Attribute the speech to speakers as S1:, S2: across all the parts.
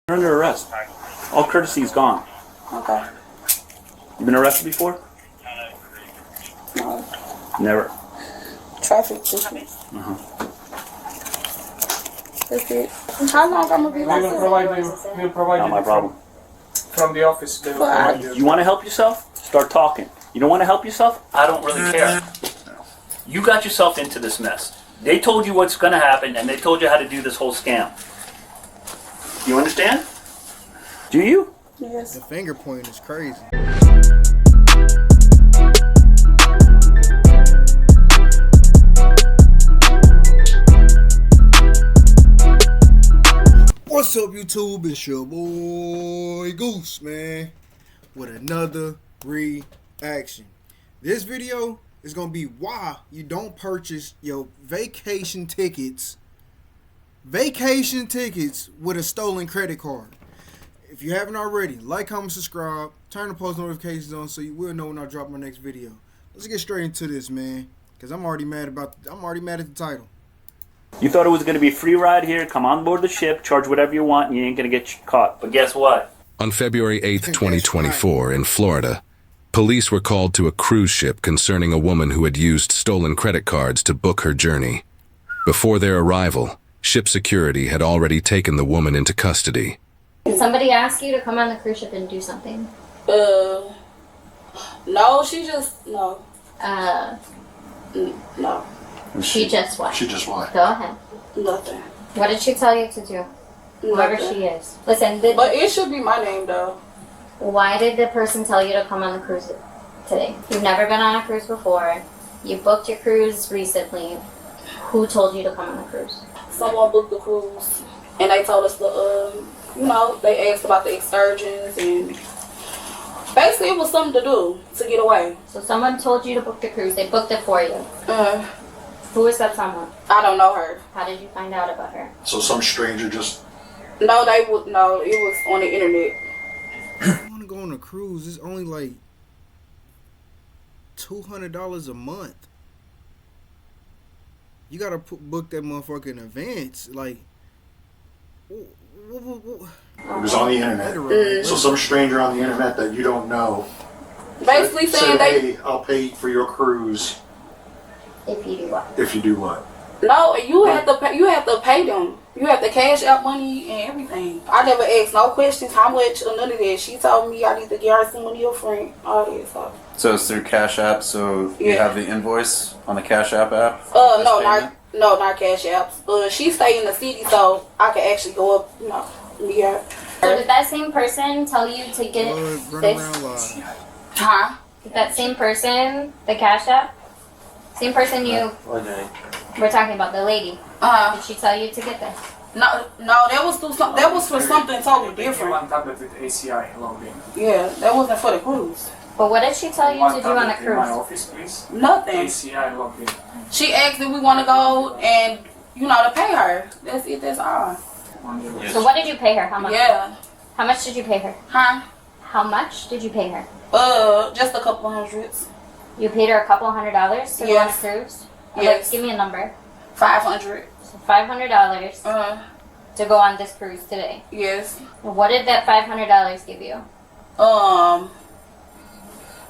S1: You're under arrest. All courtesy is gone.
S2: Okay.
S1: You been arrested before?
S2: No.
S1: Never.
S2: Traffic ticket. That's it. How long I'm gonna be like this?
S3: We'll provide
S1: Not
S3: you
S1: my problem.
S3: from the office. They will provide you.
S1: You want to help yourself? Start talking. You don't want to help yourself? I don't really care. You got yourself into this mess. They told you what's going to happen, and they told you how to do this whole scam. You understand? Do you?
S2: Yes.
S4: The finger pointing is crazy. What's up, YouTube? It's your boy Goose, man, with another reaction. This video is gonna be why you don't purchase your vacation tickets with a stolen credit card. If you haven't already, like, comment, subscribe, turn the post notifications on so you will know when I drop my next video. Let's get straight into this, man, because I'm already mad at the title.
S1: You thought it was going to be a free ride here, come on board the ship, charge whatever you want, and you ain't going to get caught. But guess what?
S5: On February 8th, 2024, in Florida, police were called to a cruise ship concerning a woman who had used stolen credit cards to book her journey. Before their arrival, ship security had already taken the woman into custody.
S6: Did somebody ask you to come on the cruise ship and do something?
S2: No, no.
S6: She just what?
S7: She just what?
S6: Go ahead.
S2: Nothing.
S6: What did she tell you to do? Whoever
S2: Nothing.
S6: she is. Listen,
S2: But it should be my name, though.
S6: why did the person tell you to come on the cruise today? You've never been on a cruise before. You booked your cruise recently. Who told you to come on the cruise?
S2: Someone booked the cruise, and they told us to, they asked about the excursions, and basically it was something to do to get away.
S6: So someone told you to book the cruise. They booked it for you. Who is that someone?
S2: I don't know her.
S6: How did you find out about her?
S7: So some stranger just...
S2: No, it was on the internet.
S4: I want to go on a cruise. It's only like $200 a month. You gotta book that motherfucker in advance. Like,
S7: It was on the internet. So some stranger on the internet that you don't know
S2: Basically saying
S7: said, hey, I'll pay for your cruise
S6: If you do what?
S7: if you do what?
S2: No, you have to pay. You have to pay them. You have to cash out money and everything. I never asked no questions, how much or none of that. She told me I need to get her some money up front. All that stuff.
S8: So it's through Cash App. So you have the invoice on the Cash App app.
S2: No, not cash apps. She stay in the city, so I can actually go up. Yeah.
S6: So did that same person tell you to get this?
S2: Huh?
S6: Did that same person, the Cash App? Same person you... We're talking about, the lady. Did she tell you to get this?
S2: No, that was for something totally different.
S3: One tablet with ACI logged in.
S2: Yeah, that wasn't for the cruise.
S6: But what did she tell you to do on the
S3: In my
S6: cruise?
S3: office, please.
S2: Nothing.
S3: ACI logged in.
S2: She asked if we want to go and to pay her. That's it. That's all.
S6: So what did you pay her? How much?
S2: Yeah.
S6: How much did you pay her?
S2: Huh?
S6: How much did you pay her?
S2: Just a couple hundreds.
S6: You paid her a couple $100 to go on a
S2: Yes.
S6: cruise?
S2: Yes.
S6: Give me a number.
S2: 500.
S6: So $500 to go on this cruise today.
S2: Yes.
S6: What did that $500 give you?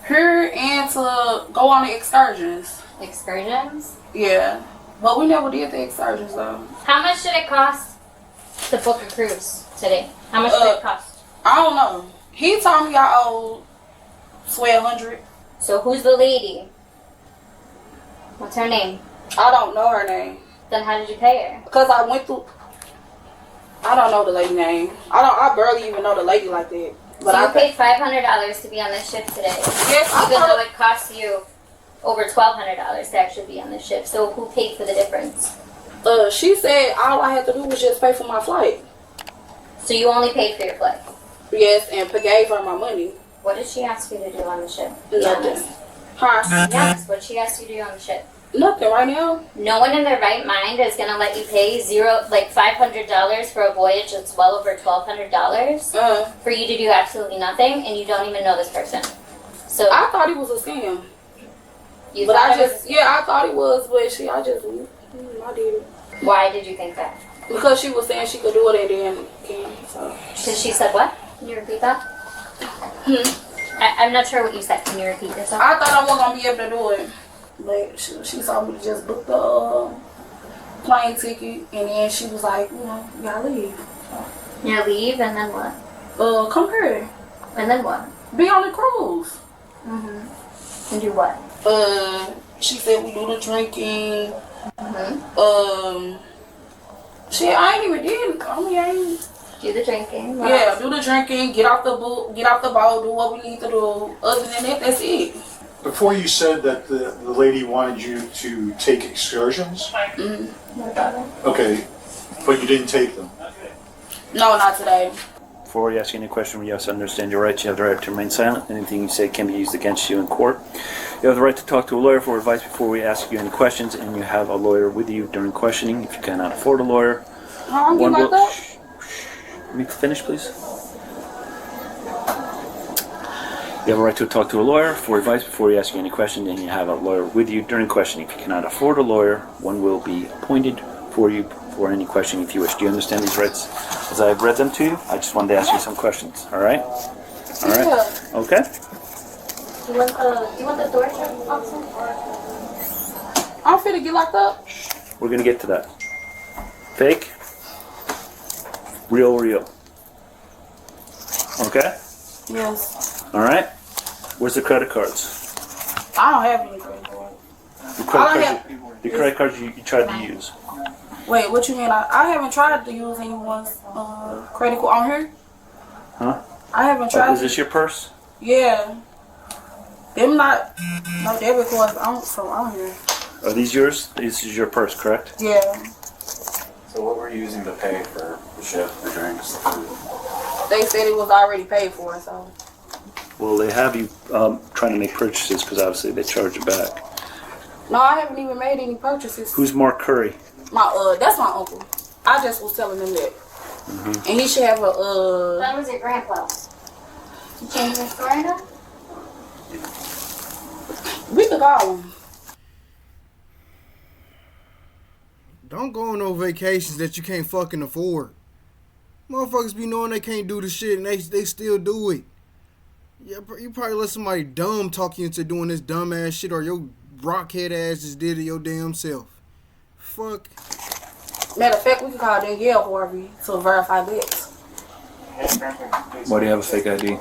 S2: Her and to go on the excursions.
S6: Excursions?
S2: Yeah. But we never did the excursions though.
S6: How much did it cost to book a cruise today? How much did it cost?
S2: I don't know. He told me I owe $1,200.
S6: So who's the lady? What's her name?
S2: I don't know her name.
S6: Then how did you pay her?
S2: Because I went through. I don't know the lady name. I barely even know the lady like that. But
S6: So
S2: I
S6: you paid $500 to be on this ship today.
S2: Yes,
S6: Even though it cost you over $1,200 to actually be on the ship. So who paid for the difference?
S2: She said all I had to do was just pay for my flight.
S6: So you only paid for your flight.
S2: Yes, and gave her my money.
S6: What did she ask you to do on the ship?
S2: Nothing. Huh?
S6: Yes, what did she ask you to do on the ship?
S2: Nothing right now.
S6: No one in their right mind is gonna let you pay $500 for a voyage that's well over $1,200 for you to do absolutely nothing, and you don't even know this person. So
S2: I thought it was a scam.
S6: You
S2: But
S6: thought
S2: I thought it was, but I did it.
S6: Why did you think that?
S2: Because she was saying she could do it and then can. So.
S6: Because she said what? Can you repeat that? I'm not sure what you said. Can you repeat yourself?
S2: I thought I wasn't gonna be able to do it, but she told me to just book the plane ticket, and then she was like, you know, you gotta leave.
S6: You leave, and then what?
S2: Come here.
S6: And then what?
S2: Be on the cruise.
S6: And do what?
S2: She said we do the drinking.
S6: Mm-hmm.
S2: Shit, I ain't even did. I mean, I ain't.
S6: Do the drinking. What
S2: Yeah,
S6: else?
S2: do the drinking. Get off the boat. Get off the boat. Do what we need to do. Other than that, that's it.
S7: Before you said that the lady wanted you to take excursions?
S6: What about it?
S7: Okay, but you didn't take them.
S2: No, not today.
S1: Before we ask you any question, you have to understand your rights. You have the right to remain silent. Anything you say can be used against you in court. You have the right to talk to a lawyer for advice before we ask you any questions, and you have a lawyer with you during questioning. If you cannot afford a lawyer,
S2: I'm getting locked up.
S1: Let me finish, please. You have a right to talk to a lawyer for advice before we ask you any questions, and you have a lawyer with you during questioning. If you cannot afford a lawyer, one will be appointed for you for any question if you wish. Do you understand these rights as I've read them to you? I just wanted to ask you some questions. All right? All right?
S2: Yeah.
S1: Okay?
S6: Do you want the door shut, officer?
S2: I'm finna get locked up.
S1: We're going to get to that. Fake? Real. Okay?
S2: Yes.
S1: All right? Where's the credit cards?
S2: I don't have any credit card.
S1: The
S2: I
S1: credit
S2: have-
S1: cards, the credit cards you tried to use.
S2: Wait, what you mean? I haven't tried to use anyone's credit card on here.
S1: Huh?
S2: I haven't tried.
S1: Is this your purse?
S2: Yeah. Them not no debit cards from on here.
S1: Are these yours? This is your purse, correct?
S2: Yeah.
S8: So what were you using to pay for the ship, the drinks, the food?
S2: They said it was already paid for, so.
S1: Well, they have you trying to make purchases because obviously they charge you back.
S2: No, I haven't even made any purchases.
S1: Who's Mark Curry?
S2: That's my uncle. I just was telling him that. And he should have a
S6: That was your grandpa. You changed your story now?
S2: we could call him.
S4: Don't go on no vacations that you can't fucking afford. Motherfuckers be knowing they can't do the shit and they still do it. Yeah, you probably let somebody dumb talk you into doing this dumb ass shit, or your rockhead ass just did it your damn self. Fuck.
S2: Matter of fact, we could call Danielle Harvey to verify that.
S1: Why do you have a fake ID?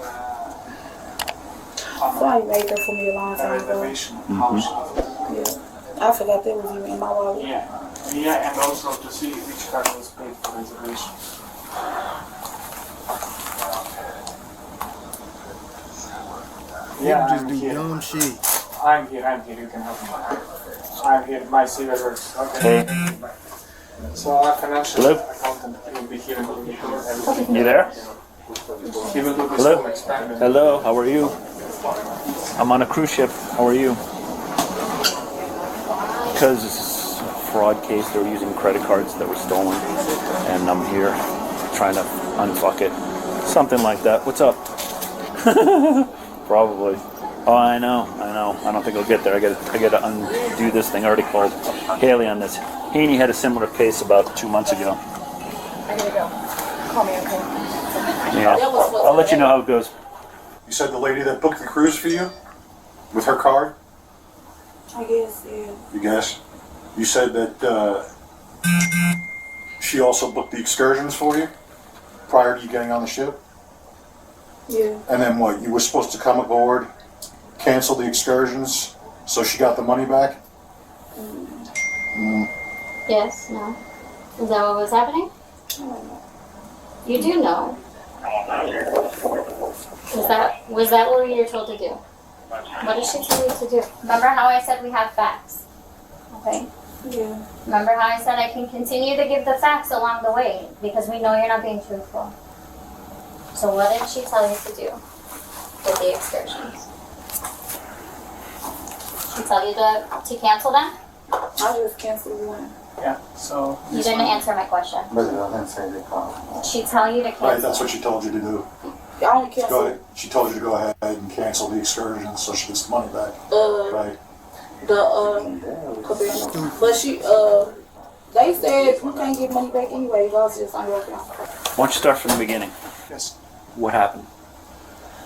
S2: Somebody made that for me a long time ago. Yeah. I forgot that was even in my wallet.
S3: Yeah, and also to see which card was paid for reservation.
S4: You just do dumb shit.
S3: I'm here, you can help me. I'm here, my CV works. Okay. So our financial accountant will be here and will be here.
S1: You there?
S3: He will do this
S1: Hello?
S3: home experiment.
S1: Hello, how are you? I'm on a cruise ship. How are you? Because this is a fraud case. They were using credit cards that were stolen. And I'm here trying to unfuck it. Something like that. What's up? Probably. Oh, I know. I don't think I'll get there. I gotta undo this thing. I already called Haley on this. Haney had a similar case about 2 months ago.
S2: I gotta go. Call me, okay?
S1: Yeah. I'll let you know how it goes.
S7: You said the lady that booked the cruise for you? With her card?
S2: I guess, yeah.
S7: You guess? You said that she also booked the excursions for you? Prior to you getting on the ship?
S2: Yeah.
S7: And then what? You were supposed to come aboard, cancel the excursions, so she got the money back?
S6: Yes, no. Is that what was happening? You do know. Was that what you were told to do? What did she tell you to do? Remember how I said we have facts? Okay?
S2: Yeah.
S6: Remember how I said I can continue to give the facts along the way because we know you're not being truthful. So what did she tell you to do with the excursions? She tell you to cancel them?
S2: I just canceled one.
S3: Yeah, so.
S6: You didn't answer my question. She tell you to cancel.
S7: Right, that's what she told you to do.
S2: I only
S7: Go
S2: canceled.
S7: ahead. She told you to go ahead and cancel the excursions so she gets the money back. Right.
S2: Cabana. But she They said you can't get money back anyway. Y'all just on your account.
S1: Why don't you start from the beginning?
S3: Yes.
S1: What happened?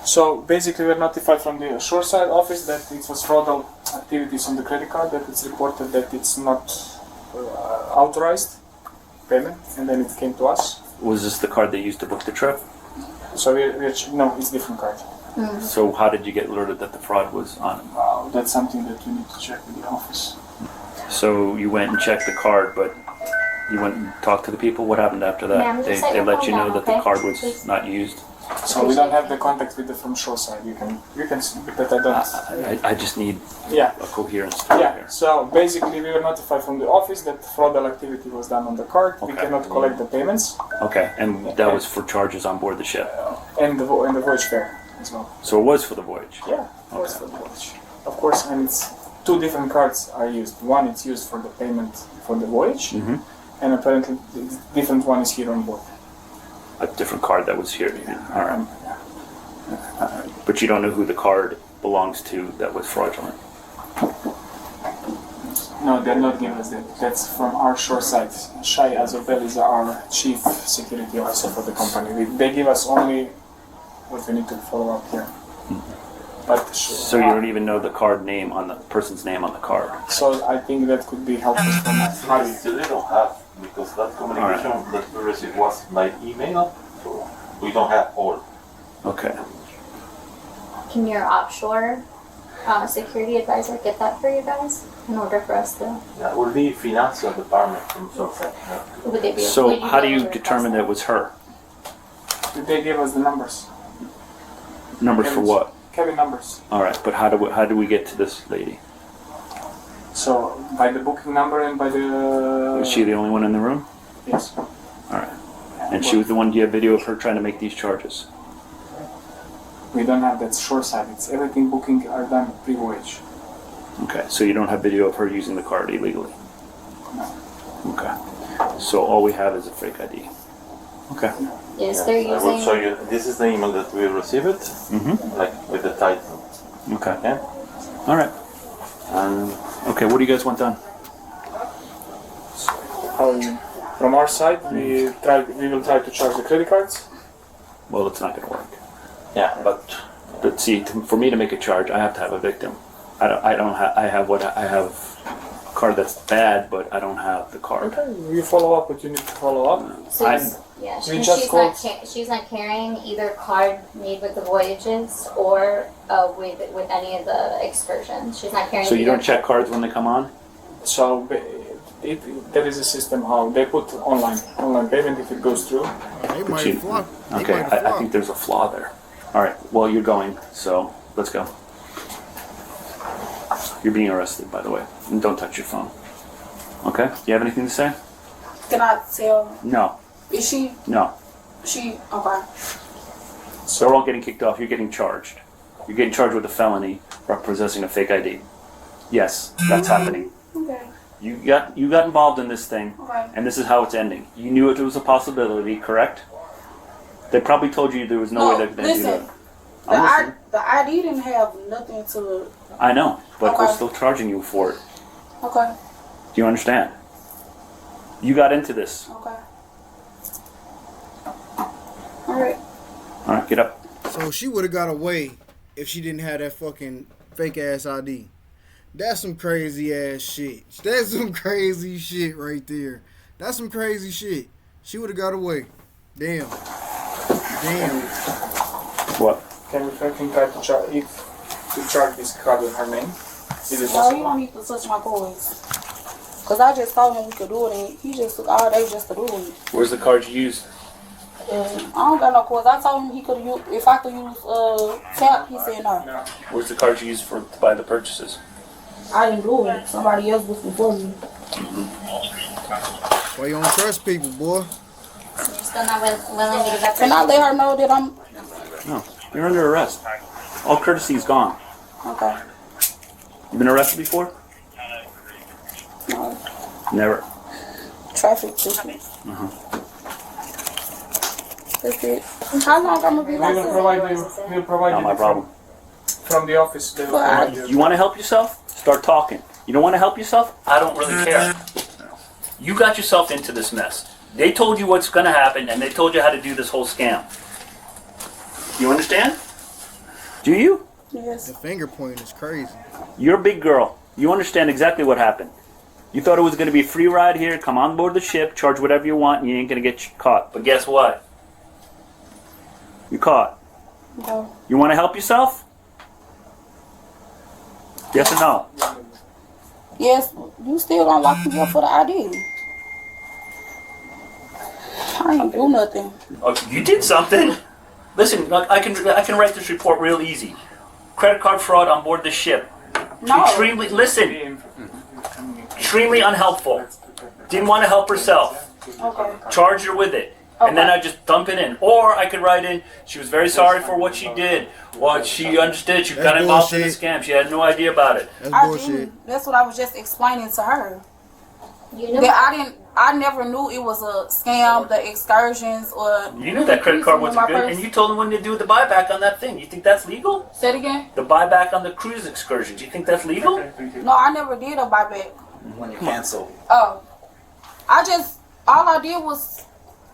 S3: So basically, we were notified from the shoreside office that it was fraudulent activities on the credit card. That it's reported that it's not authorized payment, and then it came to us.
S1: Was this the card they used to book the trip?
S3: So no, it's different card.
S1: So how did you get alerted that the fraud was on it?
S3: That's something that we need to check with the office.
S1: So you went and checked the card, but you went and talked to the people? What happened after that?
S6: Ma'am, just set
S1: They
S6: your
S1: let
S6: phone
S1: you know
S6: down,
S1: that the
S6: okay?
S1: card was
S6: Please.
S1: not used?
S3: So we don't have the contact with the from shoreside. You can speak, but I don't.
S1: I just need
S3: Yeah.
S1: a coherent story
S3: Yeah,
S1: here.
S3: so basically we were notified from the office that fraudulent activity was done on the card. We
S1: Okay.
S3: cannot collect the payments
S1: Okay, and that was for charges on board the ship.
S3: and the voyage fare as well.
S1: So it was for the voyage?
S3: Yeah, of course for the voyage. Of course, and it's two different cards are used. One is used for the payment for the voyage, and apparently the different one is here on board.
S1: A different card that was here. All right. But you don't know who the card belongs to that was fraudulent?
S3: No, they're not giving us that. That's from our shore side. Shai Azobel is our chief security officer for the company. They give us only what we need to follow up here. But
S1: So you don't even know the card name on the person's name on the card?
S3: So I think that could be helpful from Harry.
S9: Still they don't have, because that communication that we received was by email, so we don't have all.
S1: Okay.
S6: Can your offshore security advisor get that for you guys in order for us to?
S9: That would be financial department from Sunset.
S6: Would they be?
S1: So
S6: would
S1: how
S6: be
S1: do
S6: able
S1: you
S6: to
S1: determine that it
S6: request
S1: was her?
S3: They gave us the numbers,
S1: Numbers for what?
S3: cabin numbers.
S1: All right, but how do we get to this lady?
S3: So by the booking number and by the
S1: Was she the only one in the room?
S3: yes.
S1: All right. And she was the one. Do you have video of her trying to make these charges?
S3: We don't have that shore side. It's everything booking are done pre-voyage.
S1: Okay. So you don't have video of her using the card illegally.
S3: No.
S1: Okay. So all we have is a fake ID. Okay.
S6: Is they're
S9: I will show
S6: using?
S9: you, this is the email that we received, like with the title.
S1: Okay.
S9: Okay?
S1: All right.
S9: And
S1: Okay. What do you guys want done?
S3: From our side, we will try to charge the credit cards.
S1: Well, it's not going to work.
S9: yeah, but
S1: But see, for me to make a charge, I have to have a victim. I don't have. I have a card that's bad, but I don't have the card.
S3: Okay, you follow up what you need to follow up.
S6: So yeah,
S3: We
S6: she's
S3: just called-
S6: she's not carrying either card made with the voyages or with any of the excursions. She's not carrying.
S1: So you don't
S6: either.
S1: check cards when they come on?
S3: So there is a system how they put online payment if it goes through.
S4: They might
S1: you-
S4: flop. They
S1: Okay,
S4: might
S1: I
S4: flop.
S1: think there's a flaw there. All right, well, you're going, so let's go. You're being arrested, by the way. And don't touch your phone. Okay? Do you have anything to say?
S2: Can I tell?
S1: No.
S2: Is she?
S1: No.
S2: She? Okay.
S1: So they're all getting kicked off. You're getting charged. You're getting charged with a felony for possessing a fake ID. Yes, that's happening.
S2: Okay.
S1: You got involved in this thing,
S2: Okay.
S1: and this is how it's ending. You knew it was a possibility, correct? They probably told you there was no way they could do
S2: listen.
S1: that. I'm listening.
S2: The ID didn't have nothing to.
S1: I know, but we're
S2: Okay.
S1: still charging you for it.
S2: Okay.
S1: Do you understand? You got into this.
S2: Okay. All right.
S1: All right, get up.
S4: So she would have got away if she didn't have that fucking fake ass ID. That's some crazy ass shit. That's some crazy shit right there. That's some crazy shit. She would have got away. Damn. Damn.
S1: What?
S3: Can we try to charge this card with her name? Is it
S2: No, you
S3: possible?
S2: don't need to touch my boys. Cause I just told him we could do it, and he just took all day just to do it.
S1: Where's the card you used?
S2: I don't got no cords. I told him he could use if I could use tap. He said no.
S3: No.
S1: Where's the card you used to buy the purchases?
S2: I didn't do it. Somebody else was before me.
S4: Why you don't trust people, boy?
S6: You're still not willing to give up.
S2: Can I let her know that I'm
S1: No, you're under arrest. All courtesy is gone.
S2: okay?
S1: You been arrested before?
S2: No
S1: Never.
S2: traffic ticket. That's it. How long I'm gonna be
S3: We will
S2: like
S3: provide you. We'll provide
S1: Not
S3: you
S1: my problem.
S3: from the office. They will
S2: Well,
S3: provide you.
S1: You want to help yourself? Start talking. You don't want to help yourself? I don't really care. You got yourself into this mess. They told you what's going to happen, and they told you how to do this whole scam. You understand? Do you?
S2: Yes.
S4: The finger point is crazy.
S1: You're a big girl. You understand exactly what happened. You thought it was going to be a free ride here, come on board the ship, charge whatever you want, and you ain't going to get caught. But guess what? You caught.
S2: No.
S1: You want to help yourself? Yes or no?
S2: Yes, you still gonna lock me up for the ID. I ain't do nothing.
S1: Oh, you did something. Listen, look, I can write this report real easy. Credit card fraud on board the ship.
S2: No.
S1: Extremely unhelpful. Didn't want to help herself.
S2: Okay.
S1: Charged her with it. And then I just dump it in. Or I could write in, she was very sorry for what she did. Well, she understood. She got involved in the scam. She had no idea about it.
S4: That's
S2: I
S4: bullshit.
S2: didn't. That's what I was just explaining to her.
S6: You know,
S2: That I never knew it was a scam, the excursions or...
S1: You knew that credit card wasn't good, and you told them when to do the buyback on that thing. You think that's legal?
S2: Say it again?
S1: The buyback on the cruise excursions. You think that's legal?
S2: No, I never did a buyback.
S8: When you cancel.
S2: Oh. All I did was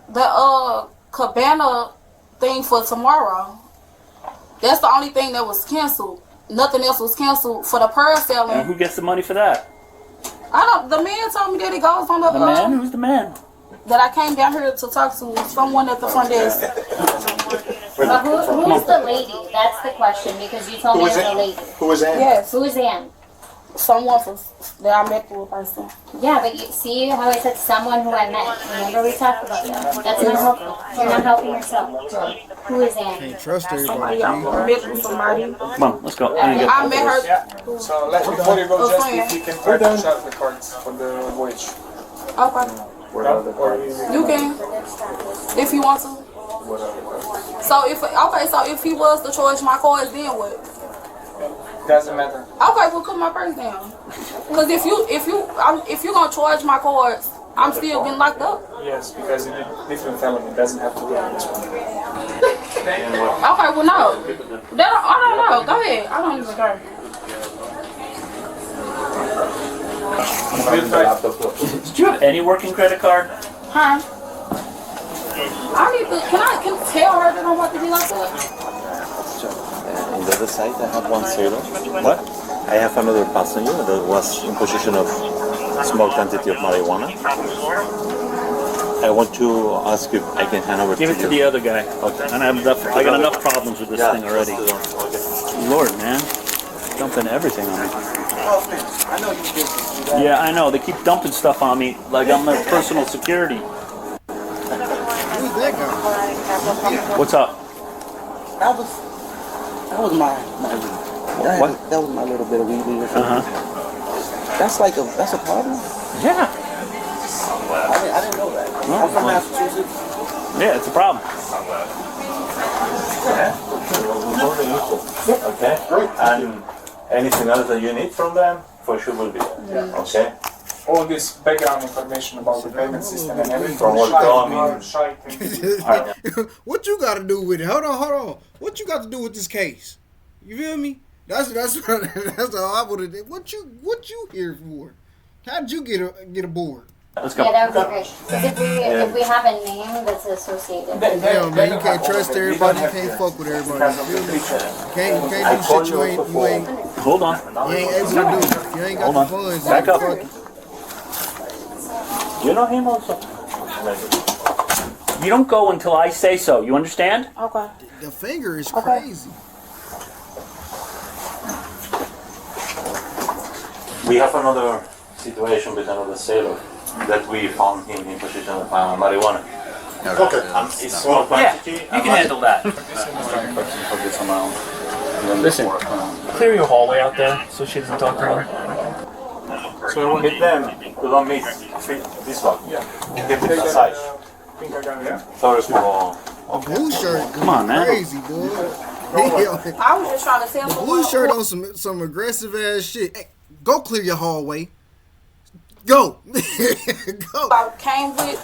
S2: the Cabana thing for tomorrow. That's the only thing that was canceled. Nothing else was canceled for the pearl
S1: And
S2: selling.
S1: who gets the money for that?
S2: The man told me that it goes on the
S1: The man? Who's the man?
S2: that I came down here to talk to someone at the front desk.
S6: but who's the lady? That's the question, because you told me
S7: Who is
S6: there's
S7: it?
S6: a lady.
S7: Who is Ann?
S2: Yes,
S6: Who's Ann?
S2: someone that I met through a person.
S6: Yeah, but you see how I said someone who I met. Remember we talked about that. That's not helpful. You're not helping yourself. Who is Ann?
S4: Can't trust
S2: Somebody
S4: everybody.
S2: I met through somebody.
S1: Come on, let's go. I didn't get
S2: I met her.
S3: Yeah. So before you go, just if you can try to shut the cards for the voyage.
S2: Okay. You can, if you want to. So if he was to charge my cards, then what?
S3: Doesn't matter.
S2: Okay, well, put my purse down. Cause if you gonna charge my cards, I'm still getting locked up.
S3: Yes, because it's a different felony. It doesn't have to be on this one.
S2: Okay, well no, I don't know. Go ahead. I don't even care.
S1: Did you have any working credit card?
S2: Huh? Can you tell her that I'm about to be locked up?
S10: On the other side, I have one sailor. What? I have another passenger that was in possession of small quantity of marijuana. I want to ask if I can hand over
S1: Give
S10: to
S1: it
S10: you.
S1: to the other guy.
S10: Okay.
S1: And I got enough problems with this thing already.
S10: Okay.
S1: Lord, man. Dumping everything on me.
S3: I know you did.
S1: Yeah, I know. They keep dumping stuff on me like I'm their personal security.
S4: Who's that guy?
S1: What's up?
S11: That was my
S1: What?
S11: that was my little bit of weed.
S1: Uh-huh.
S11: That's a problem.
S1: Yeah.
S11: I didn't know that. I'm from Massachusetts.
S1: Yeah, it's a problem.
S9: Okay. And anything else that you need from them, for sure will be there. Okay.
S3: All this background information about the payment system and everything.
S9: From what Tommy-
S4: What you got to do with it? Hold on. What you got to do with this case? You feel me? That's all I would have. What you here for? How did you get aboard?
S1: Let's go.
S6: Yeah, that would be great. Because if we have a name that's associated.
S4: Damn, man, you can't trust everybody. You can't fuck with everybody. You feel me? You can't do shit you ain't
S1: Hold on.
S4: able to do. You ain't got the funds.
S1: Back up.
S4: Fuck it.
S9: You know him also?
S1: You don't go until I say so. You understand?
S2: Okay.
S4: The finger is crazy.
S9: We have another situation with another sailor that we found him in possession of marijuana.
S7: Okay.
S9: It's small
S1: Yeah,
S9: quantity.
S1: you can handle that. Listen, clear your hallway out there so she doesn't talk to her.
S9: So hit them. You don't miss this one. Yeah. Keep it aside. Sorry for.
S4: The blue shirt,
S1: Come on, man.
S4: crazy boy.
S2: I was just trying to tell
S4: The blue shirt on some aggressive ass shit. Hey, go clear your hallway. Go. Go.
S2: I came with.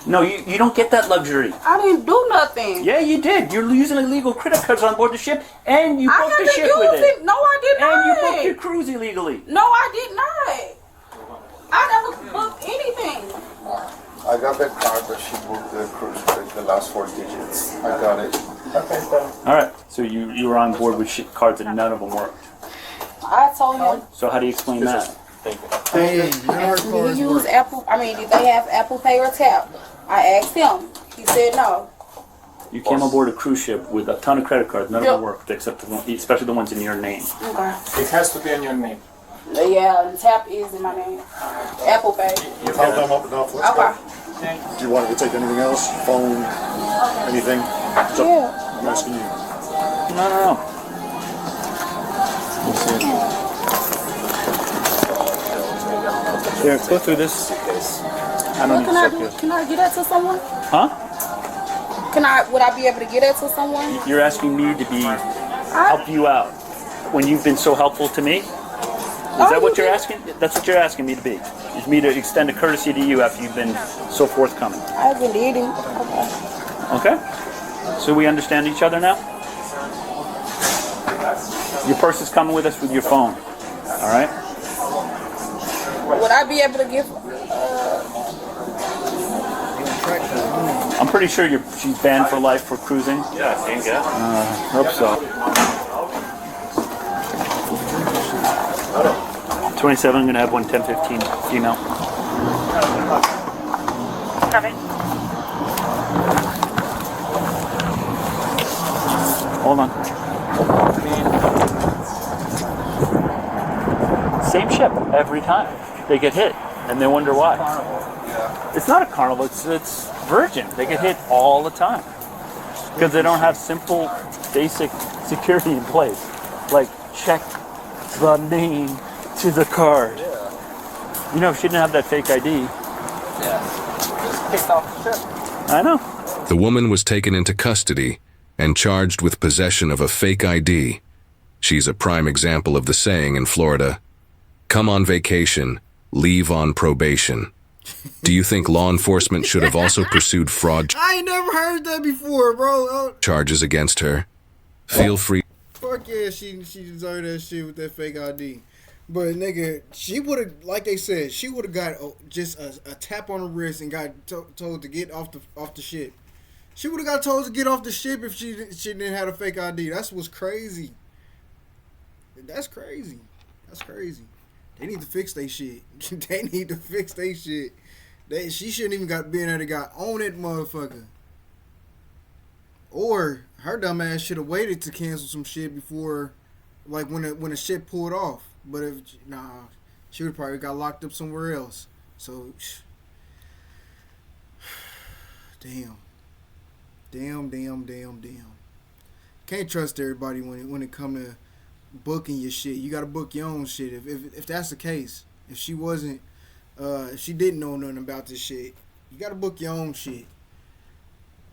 S1: No, you don't get that luxury.
S2: I didn't do nothing.
S1: Yeah, you did. You're using illegal credit cards on board the ship, and you
S2: I
S1: booked the
S2: haven't
S1: ship with
S2: used
S1: it.
S2: it. No, I did not.
S1: And you booked your cruise illegally.
S2: No, I did not. I never booked anything.
S12: I got the card, but she booked the cruise, like the last 4 digits. I got it.
S3: Okay, so
S1: All right. So you were on board with cards and none of them worked.
S2: I told him.
S1: So how do you explain that?
S4: Hey,
S2: Did he use Apple? I mean, did they have Apple Pay or Tap? I asked him. He said no.
S1: You came aboard a cruise ship with a ton of credit cards. None of them worked except the one, especially the ones in your name.
S2: Okay.
S3: it has to be on your name.
S2: Yeah, and Tap is in my name. Apple Pay.
S7: You held them up enough. Let's
S2: Okay.
S7: go. Do you want to take anything else? Phone? Anything?
S2: Yeah.
S7: I'm asking you.
S1: No. Here, go through this. I don't
S2: What
S1: need to
S2: can I
S1: check
S2: do?
S1: this.
S2: Can I get that to someone?
S1: Huh?
S2: Would I be able to get that to someone?
S1: You're asking me to help you out when you've been so helpful to me? Is that what you're asking? That's what you're asking me to be. Is me to extend a courtesy to you after you've been so forthcoming.
S2: I've been eating. Okay.
S1: Okay? So we understand each other now? Your purse is coming with us with your phone. All right?
S2: Would I be able to give?
S1: I'm pretty sure she's banned for life for cruising.
S9: Yeah, I think, yeah.
S1: Hope so. 27, I'm going to have one 1015 female.
S13: Copy.
S1: Hold on. Same ship every time. They get hit and they wonder why. It's not a Carnival, it's Virgin. They get hit all the time because they don't have simple basic security in place. Like check the name to the card. You know, if she didn't have that fake ID.
S11: Just kicked off the ship.
S1: I know.
S5: The woman was taken into custody and charged with possession of a fake ID. She's a prime example of the saying in Florida, "Come on vacation, leave on probation." Do you think law enforcement should have also pursued fraud
S4: I ain't never heard that before, bro.
S5: charges against her? Feel free.
S4: Fuck yeah, she deserved that shit with that fake ID. But nigga, she would have, like they said, she would have got just a tap on the wrist and got told to get off the ship. She would have got told to get off the ship if she didn't have a fake ID. That's what's crazy. That's crazy. That's crazy. They need to fix their shit. They need to fix their shit. She shouldn't even been there to got on it, motherfucker. Or her dumb ass should have waited to cancel some shit before, like when the shit pulled off. But she would probably got locked up somewhere else. So, damn. Can't trust everybody when it come to booking your shit. You gotta book your own shit. If that's the case, if she wasn't, if she didn't know nothing about this shit, you gotta book your own shit.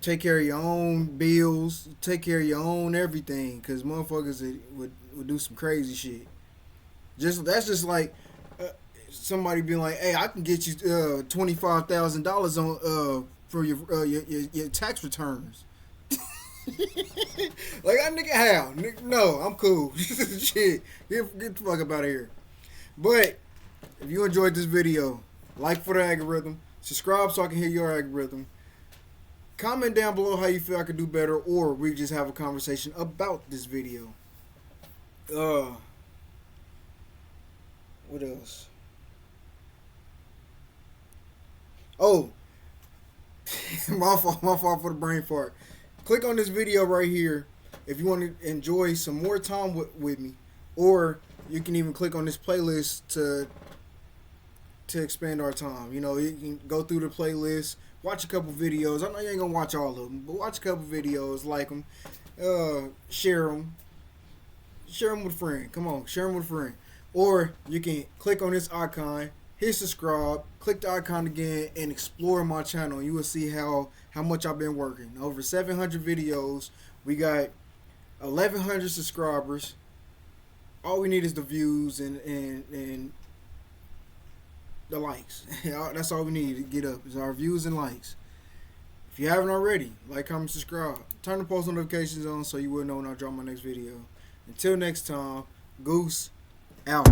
S4: Take care of your own bills. Take care of your own everything. Cause motherfuckers would do some crazy shit. That's just like somebody being like, "Hey, I can get you $25,000 on for your tax returns." Like, nigga, how? No, I'm cool. Shit, get the fuck up out of here. But if you enjoyed this video, like for the algorithm, subscribe so I can hear your algorithm. Comment down below how you feel I could do better, or we just have a conversation about this video. What else? Oh, my fault for the brain fart. Click on this video right here if you want to enjoy some more time with me, or you can even click on this playlist to expand our time. You know, you can go through the playlist, watch a couple videos. I know you ain't gonna watch all of them, but watch a couple videos, like them, share them with a friend. Come on, share them with a friend. Or you can click on this icon, hit subscribe, click the icon again, and explore my channel. You will see how much I've been working. Over 700 videos. We got 1,100 subscribers. All we need is the views and the likes. That's all we need to get up, is our views and likes. If you haven't already, like, comment, subscribe. Turn the post notifications on so you will know when I drop my next video. Until next time, Goose out.